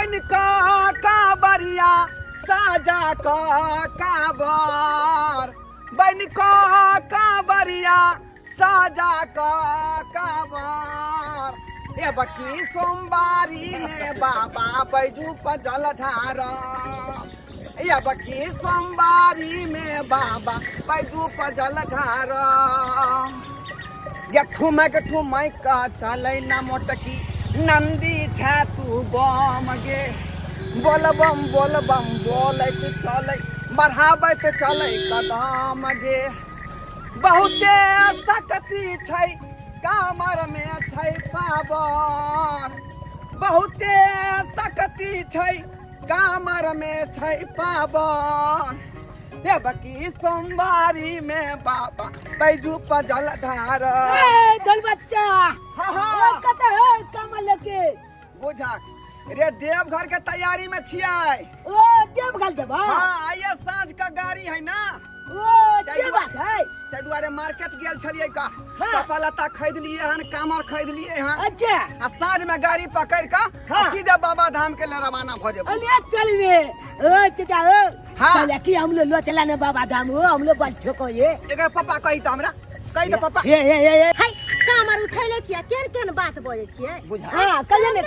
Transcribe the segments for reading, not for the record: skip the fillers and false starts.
बन काबरिया साजा काबर बन काबरिया साजा काबर ये बकी सोमवारी में बाबा बैजू पर जल ढार ये बकी सोमवारी में बाबा बैजू पर जल ढार ये ठुमक का चलै न मोटकी नंदी छा तू बम गे बोलबम बोलैत चलै बढ़ाबैत चलै कदम गे बहुते शक्ति छै कामर में छै पावर बहुते शक्ति छै कामर में छै पावर ये बकी सोमवारी में बाबा बैजू पर जल ढार दल बच्चा कते है कमल लेके बुझा रे देवघर के तैयारी में छियै ओ देवघर जबा हां आइए साँझ का गाड़ी है ना ओ अच्छी बात है ते दुआरे मार्केट गेल छलिए का कपड़ा लत्ता खरीद लिए हन कामर खरीद लिए हन अच्छा आ साँझ में गाड़ी पकड़ का सीधे बाबा धाम के लिए रवाना हो जेबो अरे चल रे ओ चाचा ओ चल कि हम लोग लो चला ने बाबा धाम हो हम लोग बल छोको ये एकर पापा कहि त हमरा कहि त पापा ये हाय कामर उठैले छियै केन बात बोलै छियै बुझा हां कहिए ने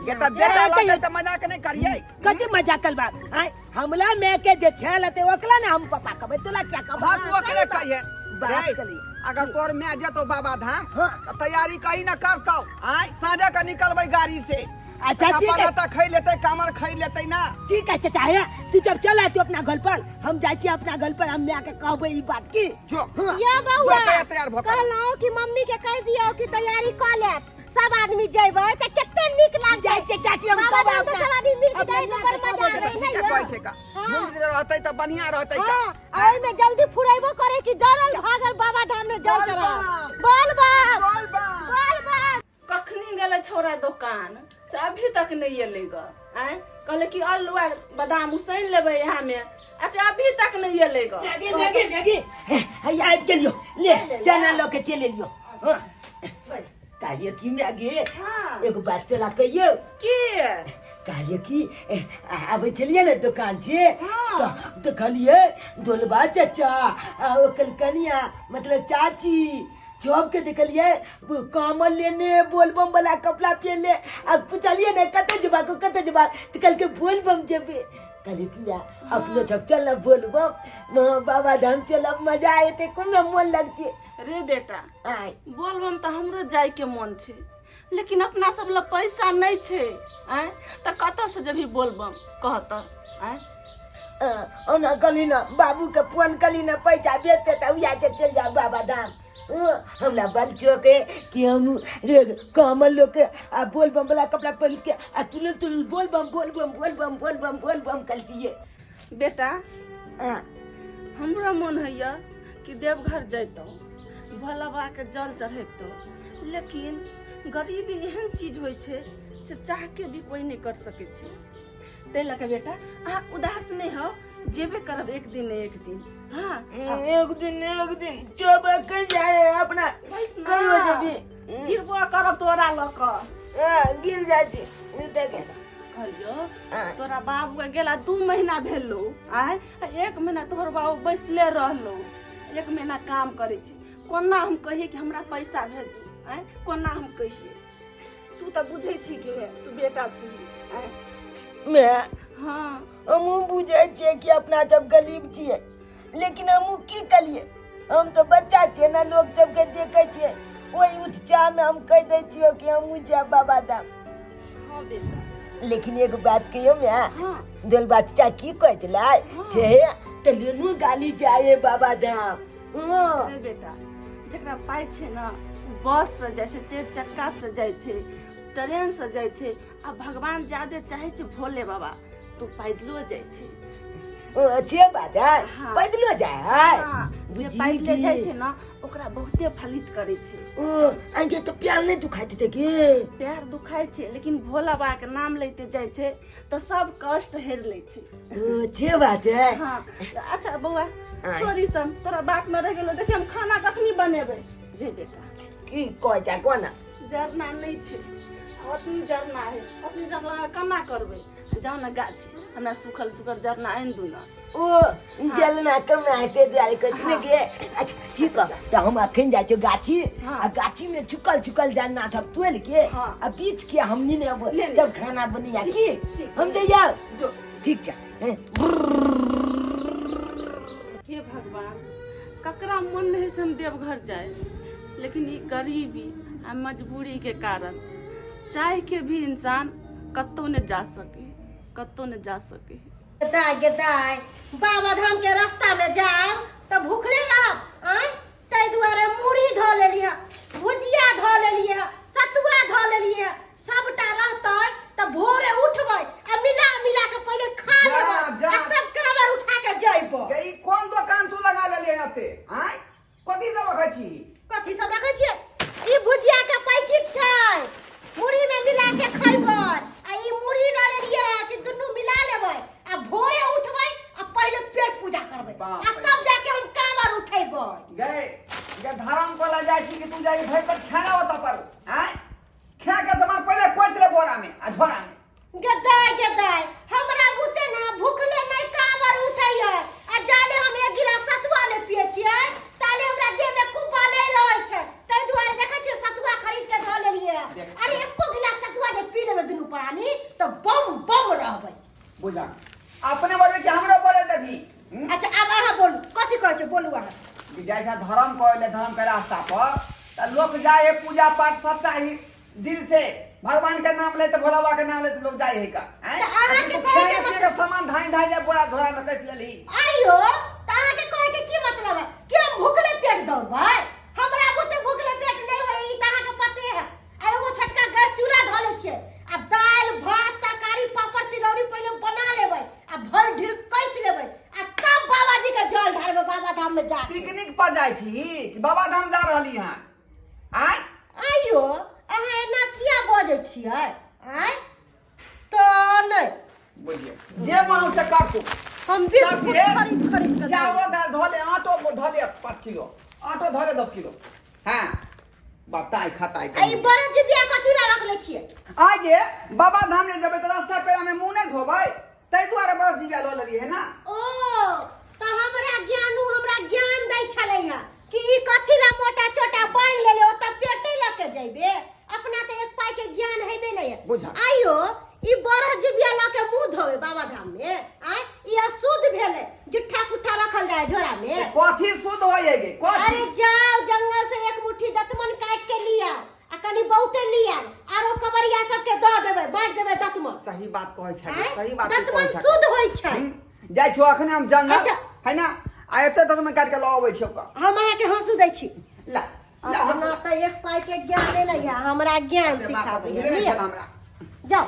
ये त बेटा लगे त मजाक नहीं करिए कते मजाक कर बात हाय हमला में के जे छल ते ओकला ने हम पापा कहबे तोला क्या कहबे बात ओकरे कहिए बात करी अगर तोर में जतो बाबा धाम त तैयारी कहीं न करतौ आय साँझ का निकलबै गाड़ी से अच्छा ठीक है लत्ता खरीद लेते कामर खरीद लेते ना ठीक है चाचा है तू जब चला तू अपना घर पर हम जाई छी अपना घर पर हम में आके कहबे ई बात की जो या बउआ तैयार भ कहलौ कि मम्मी के कह दियो कि तैयारी क ले सब आदमी जेबै त केते नीक लाग जाई छै चाची हम कब आउ सब आदमी मिल के जाई त बड़ मजा आबै ठीक है कहै छै का मिल रहतै त बढ़िया रहतै का हां ओइ में जल्दी फुरैबो करे कि डरल भागल बाबा धाम में जल चढ़ा बोल बा कखनी गेले छोरा दुकान से अभी तक नहीं एले ग आय कहले कि अलुआ बादाम उसैन लेबै यहाँ में ऐसे अभी तक नहीं एले ग मैगी हई आबि गेलियो ले चना लो के चले लियो हां कालिए की मैगी एगो बात चला कहियो की कालिए की आबे चलिए ना दुकान से तो कहलिए दोलबा चाचा ओ कलकनिया मतलब चाची चौक के देखलिए कमल लेने बोलबम वाला कपड़ा पहन ले अब पूछलिए ना कते जबा को कते जबा तो कल के बोलबम जेबे कहले कि अपनो सब चल ना बोलबम बाबा धाम चलब मजा आते खूब मन लगती रे बेटा आय बोलबम त हमरो जाय के मन छे लेकिन अपना सब ल पैसा नहीं छे आय त कत से जभी बोलबम कहत आय ओना कली ना बाबू के फोन कली ना पैसा भेजते त उया से चल जा बाबा धाम हमरा बल चोके कि हम रे कमल लोग के बोलबम वाला कपड़ा पहन के तुल बोलबम कलतिए बेटा हमरा मन हैया कि देवघर जैतौ भोला बाबा के जल चढ़ैतौ लेकिन गरीबी एहन चीज होइ छे से चाह के भी कोई नहीं कर सके छे तै लके बेटा अहाँ उदास नहीं हो जेबे करब एक दिन हाँ एक दिन चोब कर जाए अपना कई वजह भी गिरबो करब तोरा लक गिर जाती कहलियो तोरा बाबू के गेला 2 महीना भेलो आय 1 महीना तोहर बाबू बैसले रहलो 1 महीना काम करे छी कोना हम कहिए कि हमरा पैसा भेजू आय कोना हम कहिए तू त बुझै छी कि ने तू बेटा छी आय मैं हां हम बुझे छे कि अपना सब गरीब छिए लेकिन हम की करिए हम तो बच्चा छे ना लोग सब के देखे छे ओई उत्साह में हम कह दे छियो कि हम जा बाबा धाम हां बेटा लेकिन एक बात कहियो मैं हां दिल बच्चा की कह चला छे त लेनु गाली जाए बाबा धाम अरे बेटा जकरा पाई छे ना बस से जाय छे 4 चक्का से जाय छे ट्रेन से जाय छे आ भगवान ज्यादा चाहे छे भोले बाबा तो पैदलो जाय छे अच्छे बात है पैदलो जाए हां जे पैदले जाय छे ना ओकरा बहुते फलित करे छे आगे तो प्यार नहीं दुखाते थे के पैर दुखाय छे लेकिन भोला बाबा के नाम लेते जाय छे तो सब कष्ट हेर ले छे अच्छे बात है हां अच्छा बउआ सॉरी सम तोरा बात में रह गेलो देखि हम खाना कखनी बनेबे रे बेटा की कह जा कोना जरना नहीं छे ओतनी जरना है, ओतनी जरना केना करबै? जाओ ना गाछी, हमरा सुखल सुखल जरना आनि दू ना। ओ जलना कमाते दुआरे कथी गे। अच्छा ठीक है, तो हम अखन जाइ छौ गाछी, आ गाछी में चुकल चुकल जन्ना सब तोड़ के आ बीच के हमनी ने तब खाना बनिया की हम जइया जो ठीक छै। हे भगवान, ककरा मन नहीं से हम देवघर जाए, लेकिन ये गरीबी आ मजबूरी के कारण चाह के भी इंसान कत्तो ने जा सके, कत्तो ने जा सके। दाय बाबा धाम के रास्ता में जाओ तो भूखले रहब आय तै दुआरे मुरही धो लेली है, भुजिया धो लेली है, सतुआ धो लेली है, सबटा रहतै त भोरे उठबै आ मिला मिला के पहले खा लेबै, तब कामर उठा के जइबो। गई कौन दुकान तू लगा लेलिए आते आय कथी सब रखै छी? कथी सब रखै छियै? ई भुजिया के पैकेट छै, मुरही में मिला के खइबै। आ ई मुरही ल लेलियै कि दुनू मिला लेबै आ भोरे उठबै आ पहले पेट पूजा करबै आ तब जाके हम कामर उठेबै। गए ये धर्म को ला जाय छी कि तू जाई भर पर खाना होता पर आय खा के सामान पहले कोच ले बोरा में आ झोरा में। गदाय हमरा बुते ना भूखले नहीं कामर उठैया आ जाने हम एक गिलास सतुआ ले पिए छियै ताले हमरा देह में कुब्बा नहीं रहै छै, तै दुआरे देखै छियै सतुआ खरीद के धो लेलियै। अरे एको गिलास सतुआ जे पी लेबै दुनू प्राणी त बम बम रहबै। बुझा अपने बोले कि हमरा बोले देबी। अच्छा अब अहाँ बोलू कथी कहै छै, बोलू अहाँ। कि जैसा धर्म कहले धर्म के रास्ता पर त लोग जाए पूजा पाठ सच्चा ही दिल से भगवान के नाम ले तो भोला बाबा के नाम ले तो लोग जाए है का हैं? के कहे के के सामान धाई धाई जा बोरा धोरा में कस लेली। आइयो त अहाँ के कहे के की मतलब है कि हम भूखले पेट दौड़बै? हमरा बुते भूखले पेट नहीं होई ई त अहाँ के पते है। आ एगो छोटका गैस चूल्हा धो ले छियै आ दाल भात तरकारी पापड़ तिलौरी पहले बना लेबै आ भर ढीर कस लेबै आ तब बाबा जी के जल ढारबै बाबा धाम में जा। पिकनिक पर जाय छी कि बाबा धाम जा रहली हां आय? आइयो अहाँ एना किया बजै छियै आय? तो नहीं बुझिए जे मानु से काटू हम बिस्कुट खरीद खरीद के चावल दाल धोले आटो धोले 5 किलो आटो धोले 10 किलो हां बताई खताई आई बड़ा जिबिया कथी ला रख ले छियै? आगे बाबा धाम में जब रास्ता पेरा में मुंह नहीं धोबै तै दुआरे बस जीवा लो लेली है ना। ओ त हमरा ज्ञान दै छलै है कि ई कथी ला मोटा छोटा बांध लेले ओ त पेटे लके जइबे, अपना त एक पाई के ज्ञान हेबे नहीं है। बुझा आइयो ई बड़ा जिबिया लके मुंह धोवे बाबा धाम में आय ई अशुद्ध भेले, जुठा कुठा रखल जाय झोरा में। कथी शुद्ध होइए गे कथी? अरे जाओ जंगल से एक मुट्ठी दतमन काट के लिया आ कनी बहुते लिया आरो कबरिया सब के द देबै बांट देबै दतमन। सही बात कहै छै, सही बात कहै दतमन छै। शुद्ध होय छै। जाय छो अखने हम जंगल अच्छा। है ना आ एते तक में काट के ल आबै छियो का हम अहाँ के हंसू दै छी। ला अपना त एक पाई के ज्ञान नहीं है, हमरा ज्ञान सिखाबै है। ढेरे छल हमरा जाओ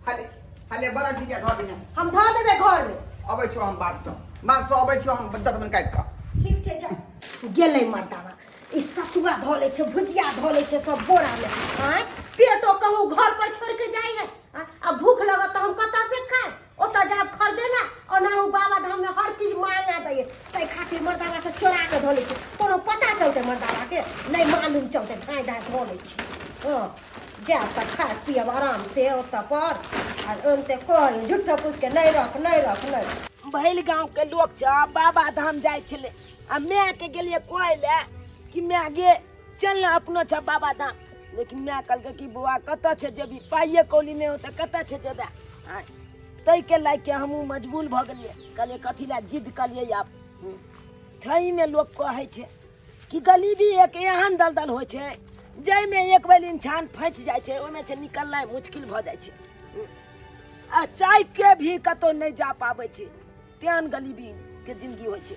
हाले हाले बड़ा जीवा धो दिया हम धो देबै घर में। अबै छो हम बात से अबै छो हम दतमन काट के। ठीक छै जा गेलै मर्दाना ई सतुआ धो ले छै, भुजिया धो ले छै सब बोरा में आय पेटो कहूँ घर पर छोड़ के जाई है आ भूख लगत त हम कत से खाए? ओत जाब खरीदे ना और ना उ बाबा धाम में हर चीज मांगा दै तै खातिर मर्दाना से चोरा के धो ले छै, कोनो पता चलते मर्दाना के नहीं मालूम चलते धाय धाय धो ले छै। हां जा त खा पियब आराम से ओत पर आ ओनते कहे झूठो पूछ के नहीं रख भैल गांव के लोग छ बाबा धाम जाय छले आ मैं के गेलिए कहले कि मैं गे चल ना अपनो छ बाबा धाम, लेकिन मैं कहलके कि बुआ कत छे जेबी पाइए कौली नहीं होते कत छे जेबे तै के लाग के हमहू मजबूर भ गेलिए। कहले कथी ला जिद कलिए आप छई में लोग कहै छे कि गरीबी एक एहन दलदल होय छे जय में एक बेर इंसान फंस जाय छे ओमे से निकलनाइ मुश्किल भ जाय छे आ चाय के भी कतो नहीं जा पाबै छे, तेहन गरीबी के जिंदगी होय छे।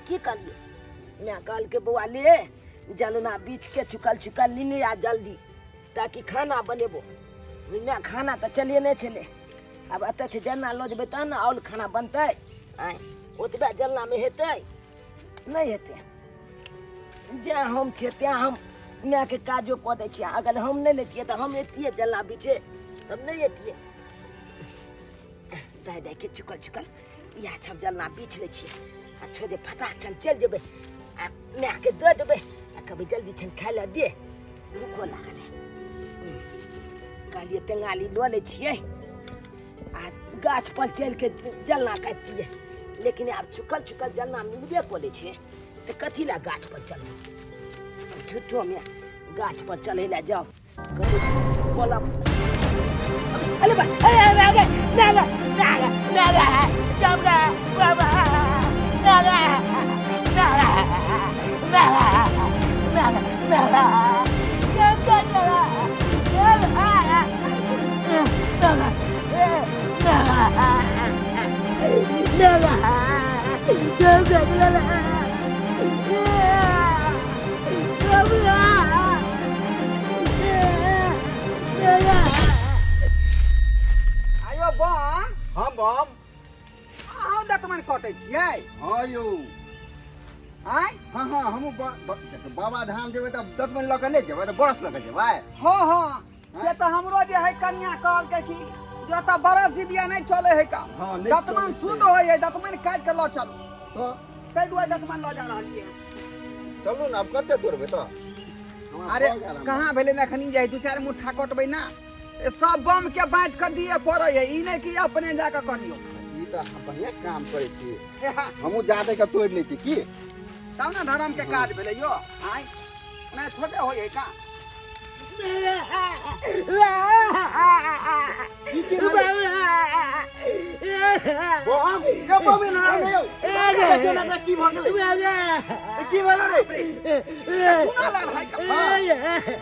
की करिए मैं कहल के बुआ ले जलना बीच के चुकल चुकल लीने आ जल्दी ताकि खाना बनेबो। मैं खाना तो चलिए नहीं चले अब अत से जलना लो जब तहन ना और खाना बनते आय ओतबे जलना में हेतै नहीं हेतै। जे हम छे त्या हम मैं के काजो कऽ दै छियै, अगर हम नहीं लेतिए तो हम एतिए जलना बीचे तब नहीं एतिए दाय दाय के चुकल चुकल या सब जलना बीच ले छियै आ छो जे फटाक चल जेबै आ मैं के दे देबै आ कभी जल्दी छन खाय ला दे भूखो लागल है। कह कहलिए टेंगाली लो ले छिए आ गाछ पर चल के जलना काटिए लेकिन अब चुकल चुकल जलना मिलबे करे छे तो कथी ला गाछ पर चलना झूठो में गाछ पर चले ला जाओ कभी बोला अरे बा नागा नागा नागा नागा चाबड़ा बाबा नागा नागा नागा नागा नागा नागा आयो बम हाँ बम अहाँ दतमन कटै छियै हाँ यौ आय हाँ हाँ हम बाबा धाम जेबै तऽ 10 मिनट लऽ के नहीं जेबै तऽ बरस लऽ के जेबै हाँ हाँ से तो हमरो जे है कन्या कहल के कि जो तो बड़ा जीविया नहीं चले है का हाँ, नहीं दतमन चलै शुद्ध छै। हो है दतमन काट के लो चल तो कई दुआ दतमन लो जा रहल छियै चलू ने अब कते दूर तो अरे कहाँ भेले नखनी जाए 2-4 मुठ्ठा कटबै ना ए सब बम के बांट कर दिए पड़े है ई नहीं कि अपने जाके कर दियो ई तऽ बढ़िया काम करै छी हे हा, हमहूँ जादे के तोड़ लै छी की तब ना धर्म के काज भेले यो आय मैं थोड़े हो है का की की बम के बम ना रे यौ देखियो ना एकरा की भऽ गेलै की भेलै रे चुना लाल है का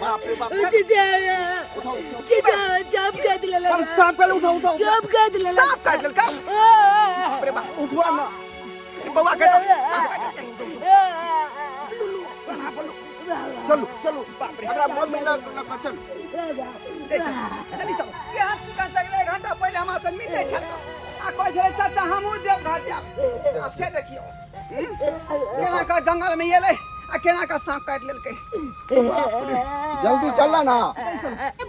बाप रे बाप उठाओ उठाओ पर साफ कर उठाओ उठाओ साफ काट लेल का बाप रे बाप उठवा ना बउआ के तो साफ काट के चलू चलू एकरा बम मिला ना चल जल्दी चलो ये हम चिकन सगले 1 घंटा पहले हमरा से मिले छल आ कोइ छले चाचा हमहू देव घर जाब आ से देखियो केना का जंगल में एले आ केना का सांप काट लेलकै जल्दी चलना ना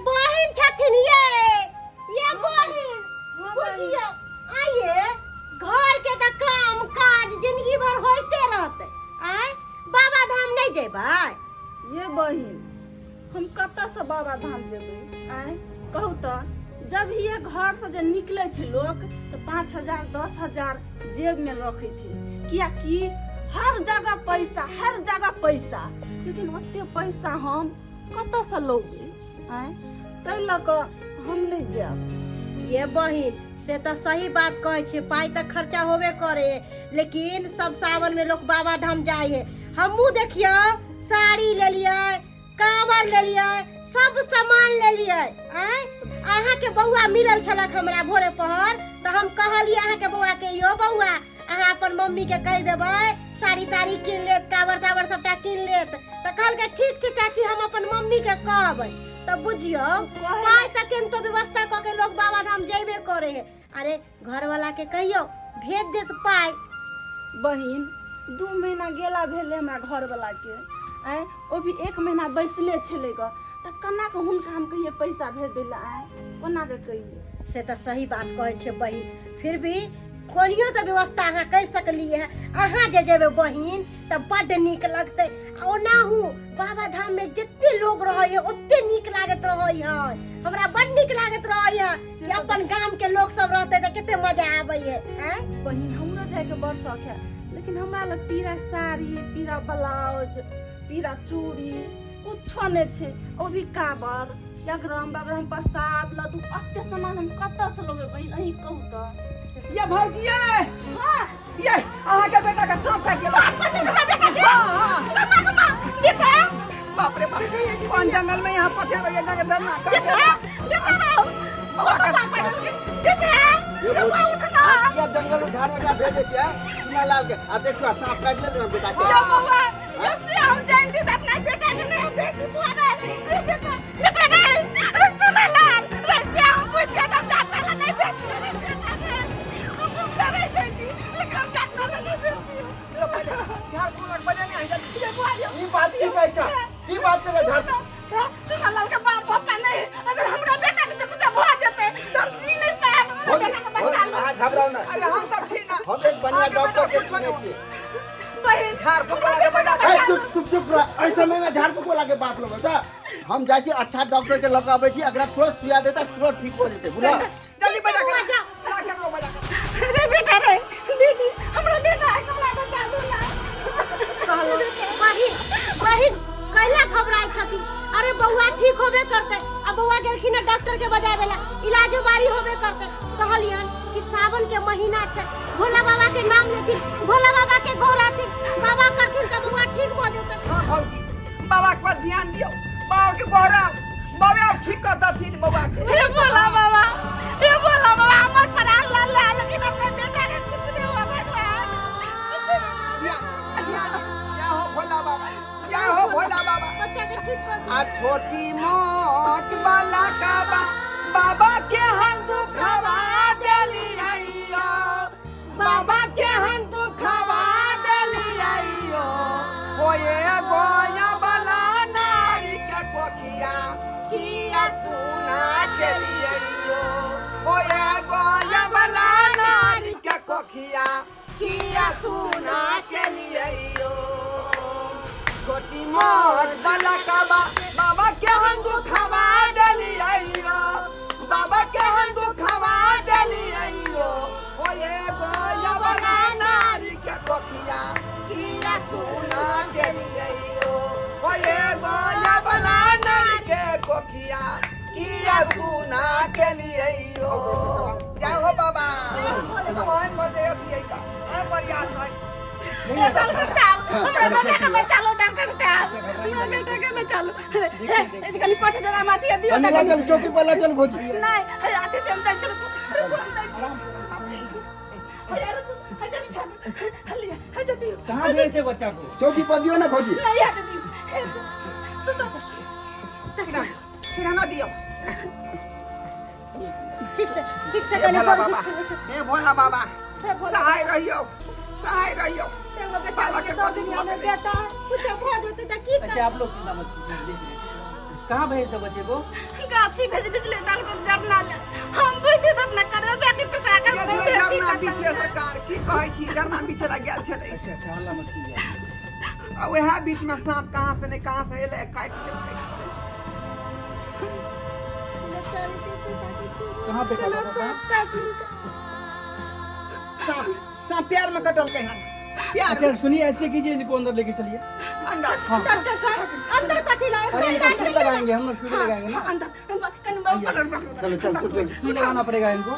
बहिन छथिन ये बहिन बुझियो आइए घर के त काम काज जिंदगी भर होइते रहते आय बाबा धाम नहीं जेबै ये बहिन हम कतऽ से बाबा धाम जेबै आय कहू तऽ जब ये घर से जे निकले छै लोग तो 5,000 10,000 जेब में रखे छै कियाकि हर जगह पैसा लेकिन ओते पैसा हम कतऽ से लौबै आय तै लऽ कऽ हम नहीं जाब ये बहिन से तो सही बात कहे छे पाई तक खर्चा होबे करे लेकिन सब सावन में लोग बाबा धाम जाए है हमहू देखियो साड़ी ले लिये कांवर ले लिये सब सामान ले लिये आय अहाँ के बउआ मिलल छलक हमरा भोरे पहर तो हम कहलिए अहाँ के बउआ के यो बउआ अहाँ अपन मम्मी के कह देबै साड़ी ताड़ी किन लेत कांवर तावर सबटा किन लेत तो कहल के ठीक छै चाची हम अपन मम्मी के कहबै तब बुझियो पाई तक तो व्यवस्था क के लोग बाबा धाम जेबे करे है अरे घर वाला के कहियो भेज देत पाई बहिन 2 महीना गेला भेले हमरा घर वाला के आय ओ भी 1 महीना बैसले छले ग त कना के हुनका हम कहिए पैसा भेज देला आय कोना के कहिए से तो सही बात कहे छे बहिन फिर भी कोनियो तो व्यवस्था अहाँ कर सकलिए है अहाँ जे जेबे बहिन त बड नीक लगते ओनाहू बाबा धाम में जितने लोग रहे है ओते नीक लागत रहे है हमरा बड नीक लागत रहे है कि अपन गांव के लोग सब रहते त केते मजा आवे है हैं बहिन हमरा जाए के बड़ शौक है लेकिन हमरा लग पीरा साड़ी पीरा ब्लाउज पीरा चूड़ी कुछो नहीं छे ओ भी काबर यग्राम बग्राम प्रसाद लड्डू अत्ते सामान हम कतऽ से लोगे बहिन अहीं कहू तऽ ये भौजिए हां ये अहाँ के बेटा का सांप काट गेल बेटा बाप रे बाप कौन जंगल में यहाँ पत्थर है जगह धरना काट ये जंगल उठाने का भेजे छियै चुना लाल के आ देखियो सांप काट ले ना बेटा के ऐसे हम जानते थे अपना बेटा के नहीं हम बेटी पुआना रे बेटा नहीं रे चुना लाल रे श्याम पूछ के हम जाता ला नहीं बेटी हम करे बेटी लेकिन हम जाता ला नहीं बेटी तो पहले घर को लग बने नहीं जल्दी ई बात के कहै छ ई बात पे झट चुना लाल के बाप पापा नहीं अगर हमरा बेटा के कुछ हो जाते तो हम जी नहीं पाए बेटा के बचा लो घबराओ ना अरे हम सब छी ना हम एक बढ़िया डॉक्टर के चुने छी बहन झाड़ फूक लगा के बैठा चुप चुप चुप रह ऐसे में झाड़ फूक वाला के बात लो बेटा हम जाइ छी अच्छा डॉक्टर के लग आबै छी, अगर तुरंत सुइया देता तुरंत ठीक हो जेतै बुझल। जल्दी बजा कर बजा कर। अरे बेटा रे दीदी हमरा बेटा है कमला का चालू ना कहलो बहिन कैला घबराई छथि। अरे बउआ ठीक होबे करते। अब बउआ गेलखिन डॉक्टर के बजावे ला, इलाजो बारी होबे करते। कहलियन कि सावन के महीना छे, भोला बाबा के नाम लेथिन, भोला बाबा के गोहराथिन, बाबा करथिन त बउआ ठीक हो जेतै। हां भौजी बाबा पर ध्यान दियो, बाबा के गोहरा बाबा ठीक करता थी बाबा के। हे भोला बाबा हमर प्राण ला ला, लेकिन अपने बेटा के कुछ नहीं हुआ भगवान, कुछ नहीं। क्या हो भोला बाबा, क्या हो भोला बाबा। बच्चा के ठीक कर आ छोटी मोट बाला का बाबा के हम दुखवा देली आइयो, बाबा के हम दुखवा देली आइयो। ओए गोया बाला नारी के कोखिया किया सुना देली आइयो। ओए गोया बाला नारी के कोखिया किया सुना देली आइयो। छोटी मोट बाला का बाबा के हम दुखवा देली आइयो, बाबा के हम दुखवा देली आइयो। ओए गोया बाला नारी के कोखिया किया सुना देली आइयो। ओए गोया बाला नारी के कोखिया किया सुना देली आइयो। जय हो बाबा। भगवान बदे अथिए का है प्रयास है। डॉक्टर साहब हमरा बेटा के बचालो, डॉक्टर साहब हमरा बेटा के बचालो। इसकनी कोठे जरा माथी दियो ना। चल चौकी पर ला चल भौजी। नहीं आते से हम दै चलो आराम से। हजा बिछा हलिया हजा दियो। कहाँ गए थे बच्चा को? चौकी पर दियो ना भौजी। नहीं आते दियो सुतो सिरहाना दियो। ठीक से हे कने भोला कर। बाबा, हे भोला बाबा हे भोला सहाय रहियो, सहाय रहियो। एगो बेटा के दो दुनिया में बेटा कुछ भो जेते त की अच्छा आप लोग चिंता मत कीजिए, देख रहे हैं। कहाँ भेज दो बच्चे को? गाछी भेज बिजले डॉक्टर जरना ले हम बुझते तब न करे जाके टुकड़ा कर गेल छलै जरना पीछे सरकार की कहै छी, जरना पीछे ला गेल छलै। अच्छा हल्ला मत कीजिए। आ वह बीच में सांप कहां से ने कहां से एले काट लेलकै। कहाँ पे काटा था? सांप सांप पैर में कटलकै हन, पैर अच्छा में सुनिए, ऐसे कीजिए, इनको अंदर लेके चलिए। अंदर। डॉक्टर साहब अंदर कथी लाए? अरे इनको सुई लगाएंगे, हम लोग सुई लगाएंगे ना। अंदर कन पकड़ चलो चल चल चल। सुई लगाना पड़ेगा इनको।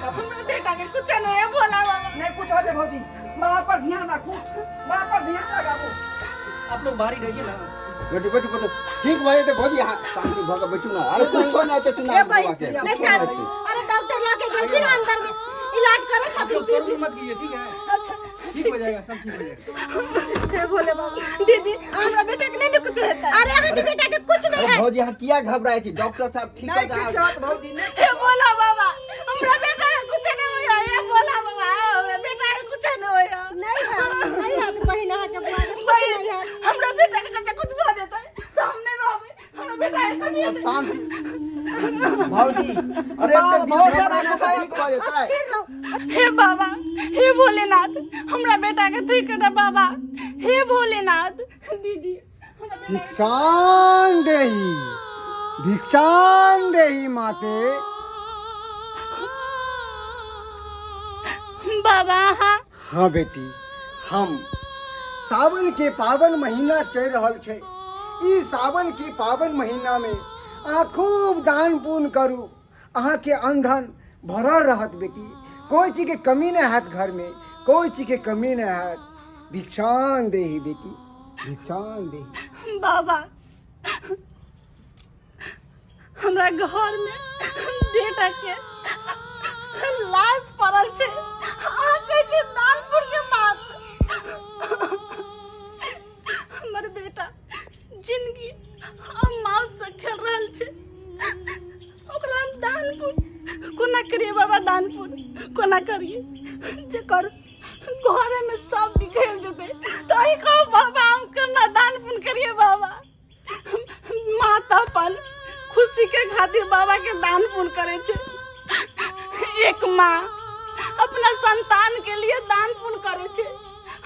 हमरा बेटा के कुछ नहीं है भोला बाबा। नहीं कुछ हो दे भौजी, बाबा पर ध्यान रखो, बाबा पर ध्यान लगाओ। आप लोग बाहर ही रहिए ना। बैठो बैठो बैठो। ठीक भाई तो भौजी हां शांति भग बैठो ना। अरे कुछ हो ना तो चुना ए भाई बुआ के। नहीं कर। अरे डॉक्टर लाके देखिन अंदर में इलाज करे आप लोग छथिन। शोर मत कीजिए, ठीक है? अच्छा ठीक हो जाएगा, सब ठीक हो जाएगा। हे भोले बाबा। दीदी हमरा बेटा के नहीं कुछ होता है। अरे हमारे बेटा के कुछ नहीं अरे है। भौजी हां किया घबराए छी, डॉक्टर साहब ठीक नहीं है कुछ जा। होत भौजी नहीं। हे भोला बाबा हमरा बेटा के कुछ नहीं होया। हे भोला बाबा हमरा बेटा के कुछ नहीं होया। नहीं है तो बहिना के बुआ के कुछ नहीं है। हमरा बेटा के कच्चा कुछ हो जाता है तो हम नहीं रोवे। हमरा बेटा के कुछ शांति भौजी। अरे बहुत बहुत सारा सारा दवाई ठीक हो जाता है। फिर लो। हे बाबा हे भोलेनाथ हमरा बेटा के ठीक कर बाबा। हे भोलेनाथ दीदी भिक्षान देही माते। बाबा हाँ हाँ बेटी, हम सावन के पावन महीना चल रहल छै। ई सावन के पावन महीना में अहाँ खूब दान पुण्य करू, अहाँ के अंधन भरल रहत बेटी। कोई चीज के कमी नहीं हैत घर में, कोई चीज के कमी नहीं हैत। भिक्षान देही बेटी, भिक्षान देही। बाबा हमरा घर में बेटा के लाश पड़ल छै। अहाँ कहै छी दानपुर के बात। हमर बेटा जिंदगी माँ से खेल रहल छै, ओकरा हम दानपुर कोना करिए बाबा? दानपुर कोना करिए जेकर घरे में सब बिखर जेतै? तो अही कहो बाबा हम केना दान पुण्य करिए बाबा? माता अपन खुशी के खातिर बाबा के दान पुण्य करे छै। एक माँ अपना संतान के लिए दान पुण्य करे छै।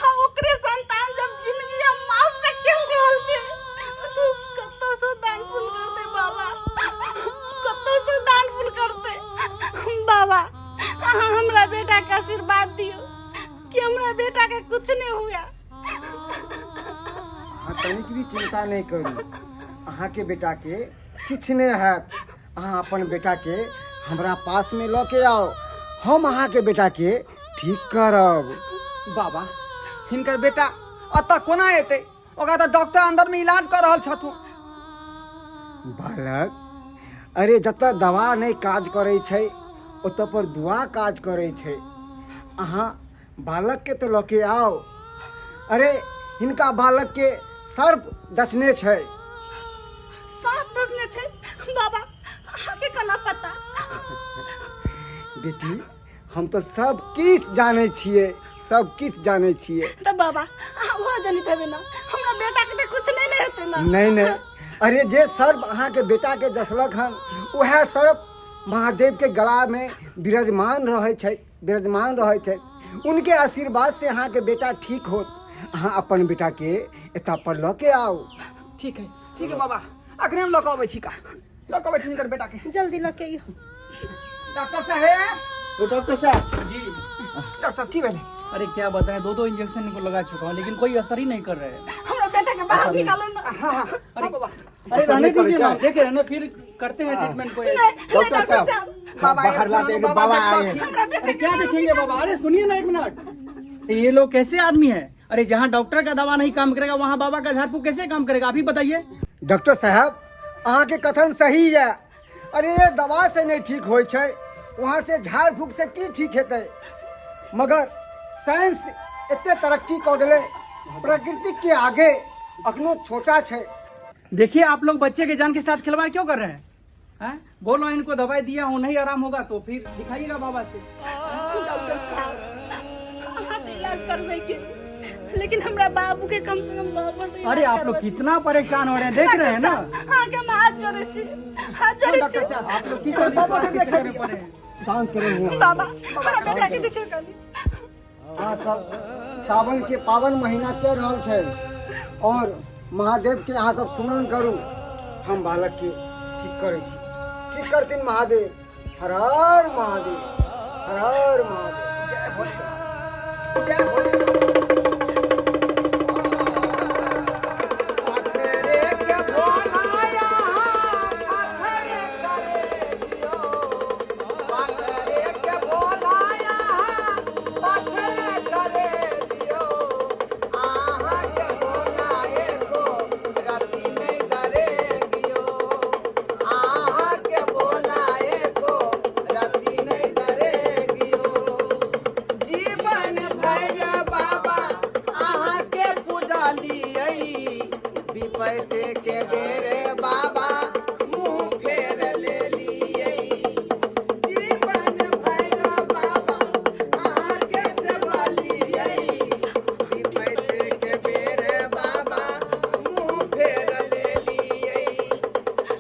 हाँ ओकरे संतान जब जिंदगी माँ से खेल रहल छै दान पुण्य करते बाबा, कत्तो से दान पुण्य करते बाबा। हमरा बेटा के आशीर्वाद दियो कि हमरा बेटा के कुछ नहीं हुआ। हाँ तनिक भी चिंता नहीं करू, अहाँ के बेटा के किछ नहीं हैत। अहाँ अपन बेटा के हमरा पास में ल के आओ, हम अहाँ के बेटा के ठीक करब। बाबा हिनकर बेटा अतः कोना एतै? ओकरा तऽ डॉक्टर अंदर में इलाज कर रहल छथुन। बालक, अरे जतऽ दवा नहीं काज करे छै ओतऽ पर दुआ काज करे छै। अहाँ बालक के तो ल के आओ। अरे हिनका बालक के सर्प डसने छै। साफ प्रश्न छे बाबा, आके कना पता? बेटी हम तो सब किछ जाने छिए, सब किछ जाने छिए। तो बाबा वो जनित हेबे ना, हमरा बेटा के तो कुछ नहीं हेते ना। नहीं नहीं, अरे जे सर्प अहाँ के बेटा के डसलक हन वह सर्प महादेव के गला में विराजमान रहे छै। उनके आशीर्वाद से अहाँ के बेटा ठीक होत। अहाँ अपन बेटा के एता पर ल के आओ। ठीक है बाबा, अखने हम लऽ अबै छी का, लऽ अबै छी हिनकर बेटा के। जल्दी लके आइयो। डॉक्टर साहेब, तो डॉक्टर साहब जी, डॉक्टर साहब की भेलै? अरे क्या बताएं, 2 इंजेक्शन इनको लगा चुका हूँ लेकिन कोई असर ही नहीं कर रहे हैं। हमरा बेटा के बाहर निकालो ना। हाँ बाबा, अरे रहने दीजिए ना, देखे रहना, फिर करते हैं ट्रीटमेंट को। डॉक्टर साहब बाबा बाहर ला देंगे, बाबा आए। अरे क्या देखेंगे बाबा? अरे सुनिए ना 1 मिनट, ये लोग कैसे आदमी है? अरे जहाँ डॉक्टर का दवा नहीं काम करेगा वहाँ बाबा का झाड़ फूक कैसे काम करेगा? आप ही बताइए। डॉक्टर साहब अहाँ के कथन सही है। अरे ये दवा से नहीं ठीक होय छै, वहाँ से झाड़ फूक से की ठीक हेतै? मगर साइंस इतने तरक्की कर गेलै, प्रकृति के आगे अखनो छोटा छै। देखिए आप लोग बच्चे के जान के साथ खिलवाड़ क्यों कर रहे हैं? हैं? बोलो इनको दवाई दिया हूँ, नहीं आराम होगा तो फिर दिखाइएगा बाबा से। डॉक्टर साहब हम इलाज करबै के, लेकिन हमरा बाबू के कम से कम बाबू से। अरे आप लोग कितना परेशान हो रहे हैं, देख रहे हैं ना? हाँ के हम हाथ जोड़े छी, हाथ जोड़े छी। डॉक्टर साहब आप लोग किस बाबा के चक्कर में देखिए। पड़े हैं? शांत रहो। बाबा हमरा बेटा के देखियो कनी। हाँ सब सावन के पावन महीना चल रहल छै और महादेव के अहाँ सब सुमरन करू। हम बालक के ठीक करे छी, ठीक करथिन महादेव। हर हर महादेव, हर हर महादेव। जय भोलेनाथ, जय भोलेनाथ। पत्थरे के भोलाया, पत्थरे करे दियो। पत्थरे के भोलाया, पत्थरे करे दियो। आहा के भोलाए को रति नहीं डरेगियो। आहा के भोलाए को रति नहीं डरेगियो। जीवन भैया बाबा आहा के पुजालियै, विपत्ति के बेरे बाबा मुँह फेर ले लियै। जीवन भैया बाबा आहा के सेवलियै, विपत्ति के बेरे बाबा मुँह फेर ले लियै।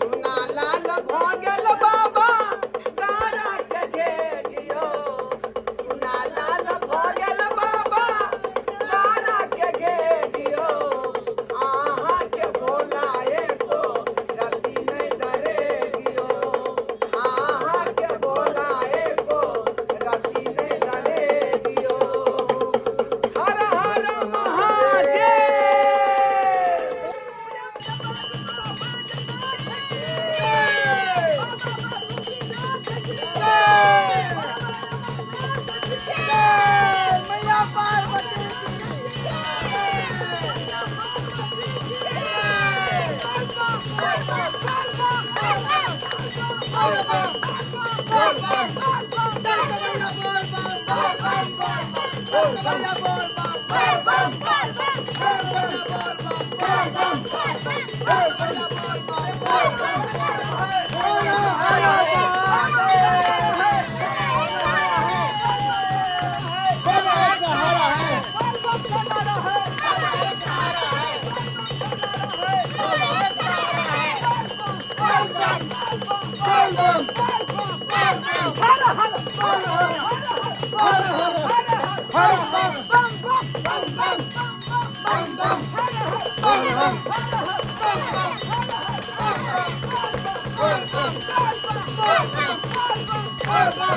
चुना लाल भऽ गेल बाबा गारा के घेरियो। चुना लाल भऽ गेल बाबा गारा के घेरियो। आहा के भोलाए को रति नहीं डरेगियो। आहा के भोलाए को रति नहीं डरेगियो। हर हर महादेव। बाबा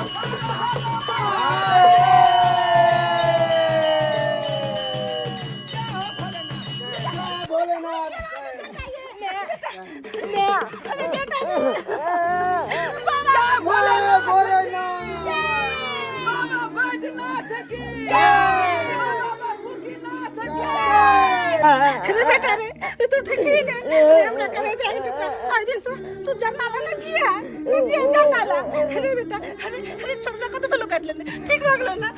बैजनाथ की बाबा बासुकीनाथ की। अरे बेटा रे तू ठीक है अरे हमरा करे जाए टुकड़ा आज दिन से तू जानना ना जिया जानना ला। अरे बेटा अरे छोड़ना कत से लोग काट लेने ठीक हो गेलो ना।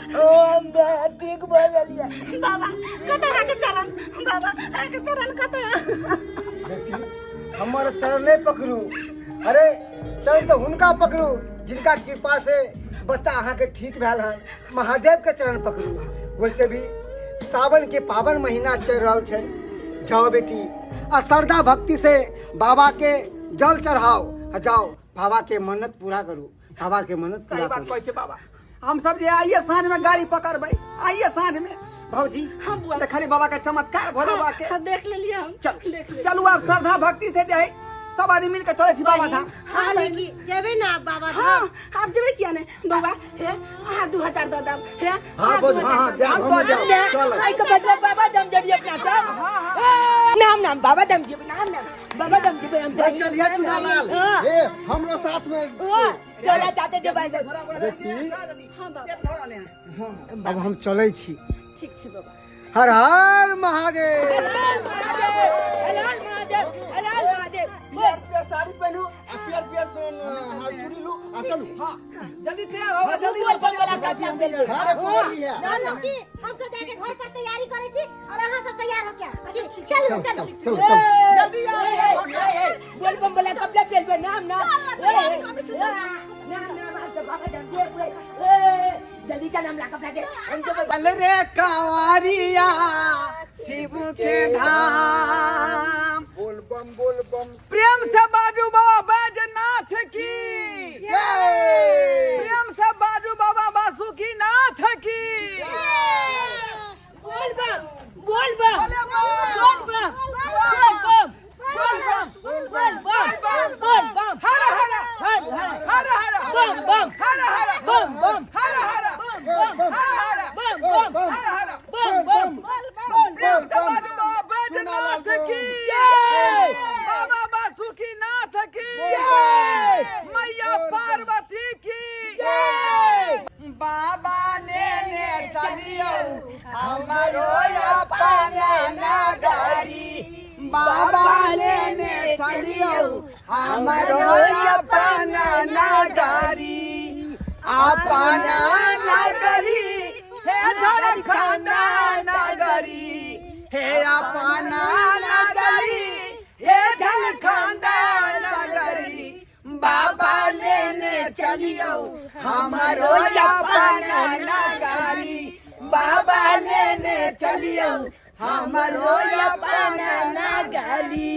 ठीक बोल लिया बाबा कत के चरण बाबा के चरण कत बेटी हमारा चरण नहीं पकड़ू, अरे चरण तो हुनका पकड़ू जिनका कृपा से बच्चा अहाँ के ठीक भेल हन। महादेव के चरण पकड़ू। वैसे भी सावन के पावन महीना चल रहा है। जाओ बेटी आ श्रद्धा भक्ति से बाबा के जल चढ़ाओ, जाओ बाबा के मन्नत पूरा करू, बाबा के मन्नत सही पूरा बात करू। कहै छै बाबा। हम सब जे आइए साँझ में गाड़ी पकड़बै, आइए साँझ में भौजी देखली बाबा का चमत्कार भोला बाबा के। देख लेलिए हम चल चलू आप श्रद्धा भक्ति से जे है सब आदमी मिल के चले छी बाबा धाम। हाँ लेकिन जेबे ना बाबा हाँ आप जेबे किया ने बाबा हे आहा 2000 दे दम हे हाँ बोल हाँ दे हम तो चल आई का मतलब बाबा दम जब ये अपना साहब नाम बाबा दम जब नाम बाबा दम जब हम चलिए चुनालाल ए हमरो साथ में चला जाते जब आई अब हम चले छी। ठीक छी बाबा। हर हर महादेव। पियर साड़ी पहनू आ पियर चूड़ी लू आ चलू। हाँ जल्दी तैयार हो जल्दी हां पूरी है चलो कि हम सब जाके घर पर तैयारी करे छी और अहाँ सब तैयार हो गया। चलो चलो चलो जल्दी आओ। बोल बम बोला कपड़ा पहन पे नाम बाबा दम दे जल्दी चल हम ला कपड़ा दे हमको चल रे कांवरिया शिव के धाम। बोल बम प्रेम से बाजू बाबा बैजनाथ की, प्रेम से बाजू बाबा बासुकीनाथ की। बोल बम बोल बम बोले बोल बम बोल बम बोल बम बोल बम हर हर हर हर हर बम बम हर हर बम बम हर हर बम हर हर बम बम हर हर बम बम प्रेम से बाजू बाबा बैजनाथ की, जय बाबा बासुकीनाथ की, जय मैया पार्वती की जय बाबा ने चलियो हमारो अपना नगरी। बाबा ने चलियो हमारो अपना नगरी, अपना नगरी हे झारखंड नगरी, हे अपना नगरी हे झारखंड नगरी। बाबा ने चलियो हमारो अपना नगरी, बाबा ने चलियो हमारो अपना नगरी।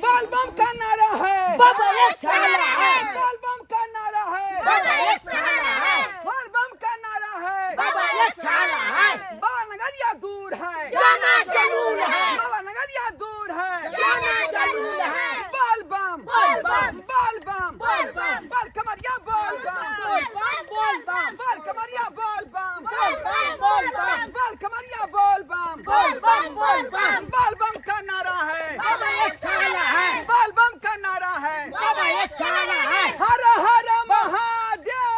बोल बम का नारा है बाबा एक छाला है बोल बम का नारा है बाबा एक छाला है बोल बम का नारा है बाबा एक छाला है बाबा नगरिया दूर है जाना जरूर है बाबा नगरिया दूर है जाना जरूर है बोल बम बोल बम बोल बम बोल बम बोल कमरिया बोल बम बोल बम बोल बम बोल कमरिया बोल बम बोल बम बोल बम बोल कमरिया बोल बम बोल बम बोल बम बोल बम का नारा है बाबा एक छाला है बोल बम का नारा है बाबा एक छाला है हर हर महादेव।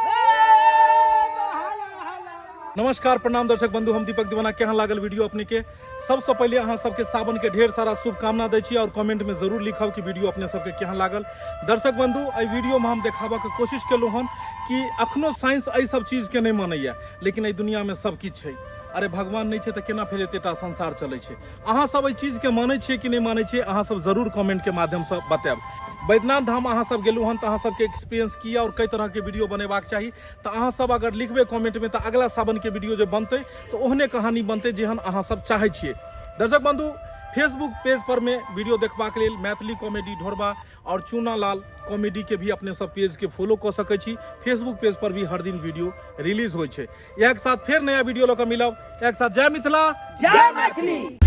नमस्कार प्रणाम दर्शक बंधु, हम दीपक दीवाना केहन लागल वीडियो अपने के। सबसे पहले अहाँ सबके सावन के ढेर सारा शुभकामना दै छी और कमेंट में जरूर लिखब कि वीडियो अपने सबके केहन लागल। दर्शक बंधु एहि वीडियो में हम देखाबऽ के कोशिश केलहुँ हन कि अखनो साइंस एहि सब चीज के नहीं मानैया, लेकिन एहि दुनिया में सब किछु छै। अरे भगवान नहीं छै तऽ केना फेर एतेटा संसार चलै छै। अहाँ सब एहि चीज के मानै छियै कि नहीं मानै छियै, अहाँ सब जरूर कमेंट के माध्यम से बतायब। बैद्यनाथ धाम अहाँ सब गेलू हन तऽ अहाँ सबके एक्सपीरियंस किया और कई तरह के वीडियो बनेबाक चाही तऽ अहाँ सब अगर लिखबे कमेंट में तऽ अगला सावन के वीडियो जे बनतै तऽ ओहने कहानी बनतै जेहन अहाँ सब चाहै छियै। दर्शक बंधु फेसबुक पेज पर में वीडियो देखबाक लेल मैथिली कॉमेडी ढोरबा और चूना लाल कॉमेडी के भी अपने सब पेज के फॉलो कर सकै छी। फेसबुक पेज पर भी हर दिन वीडियो रिलीज होइ छै। एक साथ फिर नया वीडियो लऽ कऽ मिलब। एक साथ जय मिथिला जय मैथिली।